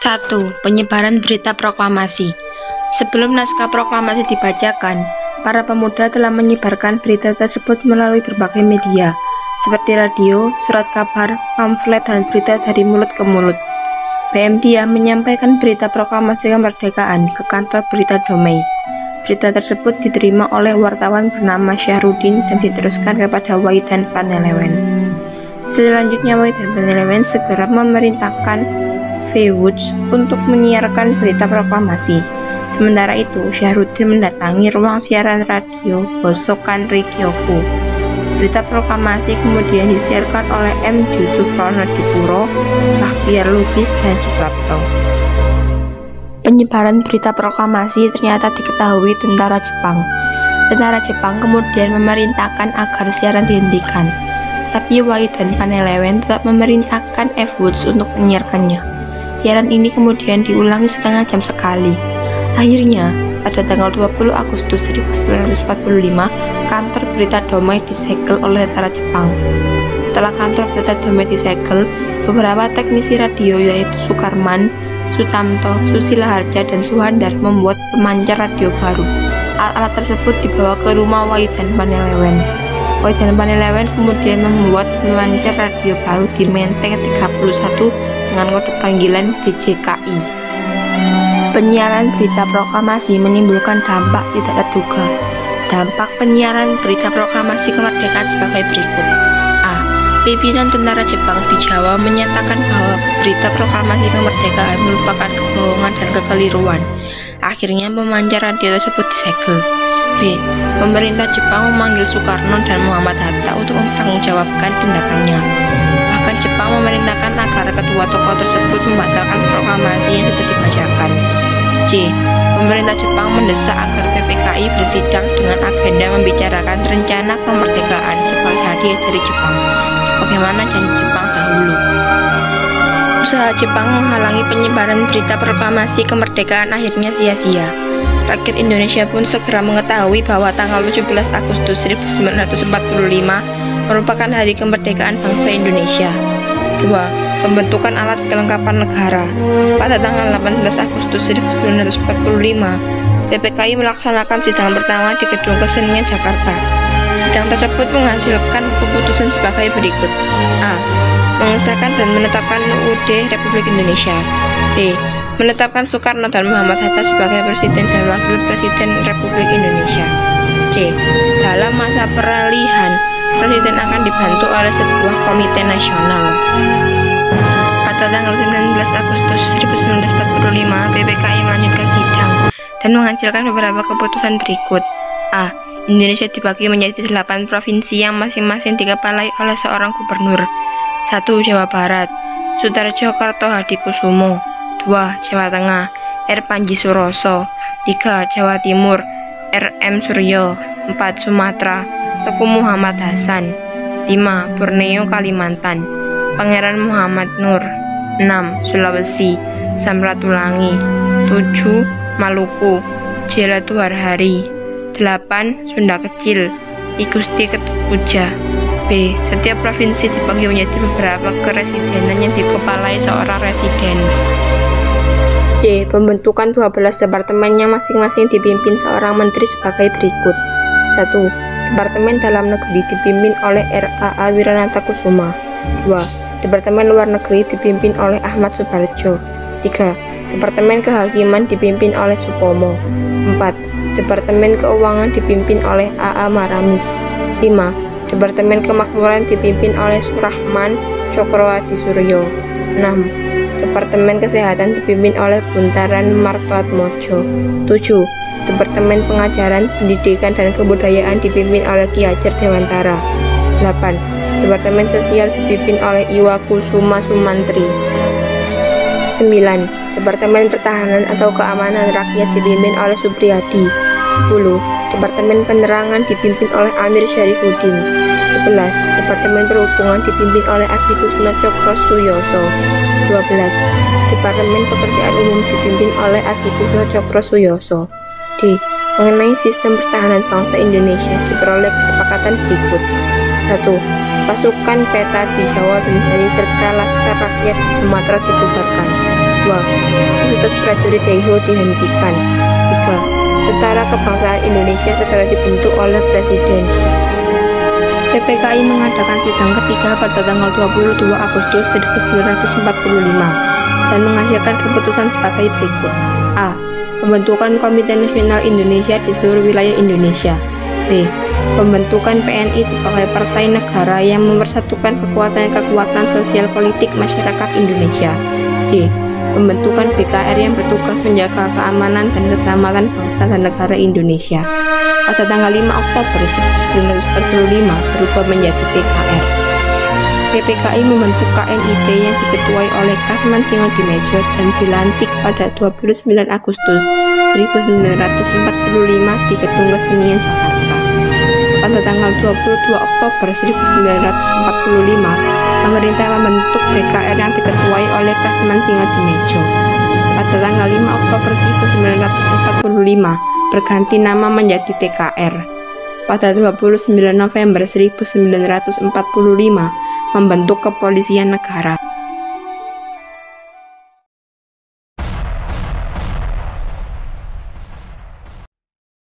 1. Penyebaran berita proklamasi. Sebelum naskah proklamasi dibacakan, para pemuda telah menyebarkan berita tersebut melalui berbagai media, seperti radio, surat kabar, pamflet, dan berita dari mulut ke mulut. BM menyampaikan berita proklamasi kemerdekaan ke kantor berita Domei. Berita tersebut diterima oleh wartawan bernama Syahrudin dan diteruskan kepada Waidan Panelewen. Selanjutnya Waidan Panelewen segera memerintahkan Woods untuk menyiarkan berita proklamasi. Sementara itu, Syahrudin mendatangi ruang siaran radio Bosokan Rigyoku. Berita proklamasi kemudian disiarkan oleh M. Jusufronodipuro, Bahtiar Lubis, dan Suprapto. Penyebaran berita proklamasi ternyata diketahui tentara Jepang. Tentara Jepang kemudian memerintahkan agar siaran dihentikan, tapi Waidan Panelewen tetap memerintahkan F. Woods untuk menyiarkannya. Siaran ini kemudian diulangi setengah jam sekali. Akhirnya, pada tanggal 20 Agustus 1945, kantor berita Domei disegel oleh tentara Jepang. Setelah kantor berita Domei disegel, beberapa teknisi radio yaitu Sukarman, Sutamto, Susila Harja, dan Suhandar membuat pemancar radio baru. Alat-alat tersebut dibawa ke rumah Waidan Panelewen. Waidan Panelewen kemudian membuat pemancar radio baru di Menteng 31 dengan kode panggilan DJKI. Penyiaran berita proklamasi menimbulkan dampak tidak terduga. Dampak penyiaran berita proklamasi kemerdekaan sebagai berikut. A. Pimpinan tentara Jepang di Jawa menyatakan bahwa berita proklamasi kemerdekaan merupakan kebohongan dan kekeliruan. Akhirnya pemancar radio tersebut disegel. B. Pemerintah Jepang memanggil Soekarno dan Muhammad Hatta untuk mempertanggungjawabkan tindakannya. Bahkan Jepang memerintahkan agar kedua tokoh tersebut membatalkan proklamasi yang sudah dibacakan. C. Pemerintah Jepang mendesak agar PPKI bersidang dengan agenda membicarakan rencana kemerdekaan sebagai hadiah dari Jepang, sebagaimana janji Jepang dahulu. Usaha Jepang menghalangi penyebaran berita proklamasi kemerdekaan akhirnya sia-sia. Rakyat Indonesia pun segera mengetahui bahwa tanggal 17 Agustus 1945 merupakan hari kemerdekaan bangsa Indonesia. 2. Pembentukan alat kelengkapan negara. Pada tanggal 18 Agustus 1945, PPKI melaksanakan sidang pertama di Gedung Kesenian Jakarta. Sidang tersebut menghasilkan keputusan sebagai berikut. A. Mengesahkan dan menetapkan UUD Republik Indonesia. B. Menetapkan Soekarno dan Muhammad Hatta sebagai Presiden dan Wakil Presiden Republik Indonesia. C. Dalam masa peralihan, Presiden akan dibantu oleh sebuah komite nasional. Pada tanggal 19 Agustus 1945, PPKI melanjutkan sidang dan menghasilkan beberapa keputusan berikut. A. Indonesia dibagi menjadi 8 provinsi yang masing-masing dikepalai oleh seorang gubernur. 1. Jawa Barat, Sutarjo Kerto Hadikusumo. 2. Jawa Tengah, R. Panji Suroso. 3. Jawa Timur, R. M. Suryo. 4. Sumatera, Teku Muhammad Hasan. 5. Borneo Kalimantan, Pangeran Muhammad Nur. 6. Sulawesi, Samratulangi. 7. Maluku, Jelatu Harhari. 8. Sunda Kecil, I Gusti Ketupuja. B. Setiap provinsi dibagi menjadi beberapa keresidenan yang dikepalai seorang residen. D. Pembentukan 12 departemen yang masing-masing dipimpin seorang menteri sebagai berikut. 1. Departemen Dalam Negeri dipimpin oleh R.A.A. Wiranata Kusuma. 2. Departemen Luar Negeri dipimpin oleh Ahmad Subarjo. 3. Departemen Kehakiman dipimpin oleh Supomo. 4. Departemen Keuangan dipimpin oleh A.A. Maramis. 5. Departemen Kemakmuran dipimpin oleh Surahman Cokroadi Suryo. 6. Departemen Kesehatan dipimpin oleh Buntaran Martoatmojo. 7. Departemen Pengajaran, Pendidikan, dan Kebudayaan dipimpin oleh Ki Hajar Dewantara. 8. Departemen Sosial dipimpin oleh Iwa Kusuma Sumantri. 9. Departemen Pertahanan atau Keamanan Rakyat dipimpin oleh Supriyadi. 10. Departemen Penerangan dipimpin oleh Amir Syarifuddin. 11. Departemen Perhubungan dipimpin oleh Adi Kusno Cokro Suyoso. 12. Departemen Pekerjaan Umum dipimpin oleh Adi Kusno Cokro Suyoso. D. Mengenai sistem pertahanan bangsa Indonesia diperoleh kesepakatan berikut. 1. Pasukan peta di Jawa dan Bali serta Laskar Rakyat di Sumatera dibubarkan. 2. Universitas Prajurit Daiho dihentikan. 3. Tentara Kebangsaan Indonesia segera dibentuk oleh Presiden. PPKI mengadakan sidang ketiga pada tanggal 22 Agustus 1945 dan menghasilkan keputusan sebagai berikut. A. Pembentukan Komite Nasional Indonesia di seluruh wilayah Indonesia. B. Pembentukan PNI sebagai partai negara yang mempersatukan kekuatan-kekuatan sosial politik masyarakat Indonesia. C. Pembentukan BKR yang bertugas menjaga keamanan dan keselamatan bangsa dan negara Indonesia. Pada tanggal 5 Oktober 1945 berubah menjadi TKR. PPKI membentuk KNIP yang diketuai oleh Kasman Singodimedjo dan dilantik pada 29 Agustus 1945 di Gedung Kesenian Jakarta. Pada tanggal 22 Oktober 1945, pemerintah membentuk BKR yang diketuai oleh Kasman Singodimedjo. Pada tanggal 5 Oktober 1945, berganti nama menjadi TKR. Pada 29 November 1945, membentuk Kepolisian Negara.